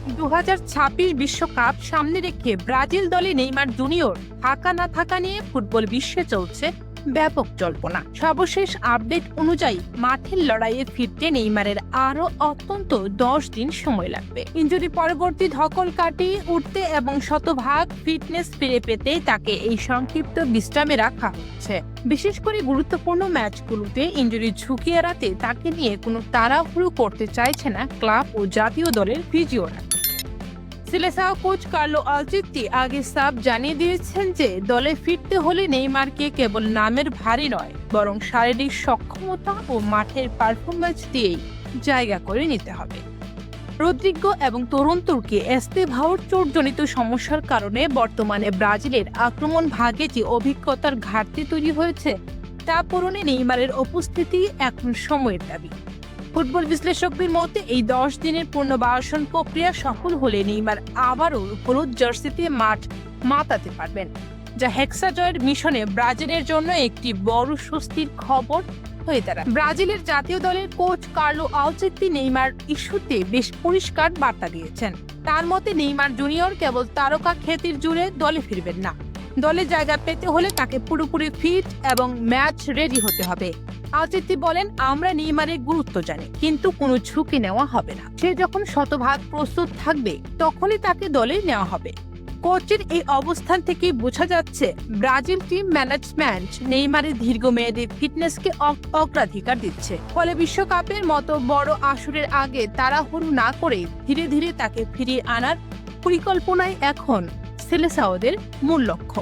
2026 বিশ্বকাপ সামনে রেখে ব্রাজিল দলে নেইমার জুনিয়র থাকা না থাকা নিয়ে ফুটবল বিশ্বে চলছে ব্যাপক জল্পনা। সর্বশেষ আপডেট অনুযায়ী মাঠের লড়াইয়ে ফিরতে নেইমারের আরো অত্যন্ত 10 দিন সময় লাগবে। ইনজুরি পরবর্তী ধকল কাটিয়ে উঠতে এবং শতভাগ ফিটনেস ফিরে পেতে তাকে এই সংক্ষিপ্ত বিশ্রামে রাখা হচ্ছে। বিশেষ করে গুরুত্বপূর্ণ ম্যাচগুলোতে ইনজুরি ঝুঁকি এড়াতে তাকে নিয়ে কোনো তাড়াহুড়ো করতে চাইছে না ক্লাব ও জাতীয় দলের ফিজিওরা। সিলেসাও কোচ কার্লো আলচেত্তি আগে সাফ জানিয়ে দিয়েছেন যে দলে ফিরতে হলে নেইমারকে কেবল নামের ভারী নয়, বরং শারীরিক সক্ষমতা ও মাঠের পারফরম্যান্স দিয়েই জায়গা করে নিতে হবে। রদ্রিগো এবং তরুণ তুর্কি এস্তেভাওর চোটজনিত সমস্যার কারণে বর্তমানে ব্রাজিলের আক্রমণ ভাগে যে অভিজ্ঞতার ঘাটতি তৈরি হয়েছে তা পূরণে নেইমারের উপস্থিতি এখন সময়ের দাবি। ফুটবল বিশ্লেষকদের মতে এই 10 দিনের পুনর্বাসন প্রক্রিয়া সফল হলে নেইমার আবারও হলুদ জার্সিতে মাঠ মাতাতে পারবেন, যা হেক্সা জয়ের মিশনে ব্রাজিলের জন্য একটি বড় স্বস্তির খবর হয়ে দাঁড়ায়। ব্রাজিলের জাতীয় দলের কোচ কার্লো আলচেত্তি নেইমার ইস্যুতে বেশ পরিষ্কার বার্তা দিয়েছেন। তার মতে নেইমার জুনিয়র কেবল তারকা খ্যাতির জুড়ে দলে ফিরবেন না, দলে জায়গা পেতে হলে তাকে পুরোপুরি ফিট এবং ম্যাচ রেডি হতে হবে। আলচেত্তি বলেন, আমরা নেইমারের গুরুত্ব জানি, কিন্তু কোনো ঝুঁকি নেওয়া হবে না। সে যখন শতভাগ প্রস্তুত থাকবে তখনই তাকে দলে নেওয়া হবে। কোচের এই অবস্থান থেকে বোঝা যাচ্ছে ব্রাজিল টিম ম্যানেজমেন্ট নেইমারের দীর্ঘমেয়াদী ফিটনেসকে অগ্রাধিকার দিচ্ছে। ফলে বিশ্বকাপের মতো বড় আসরের আগে তাড়াহুড়ো না করে ধীরে ধীরে তাকে ফিরিয়ে আনার পরিকল্পনাই এখন সিলেসাওদের মূল লক্ষ্য।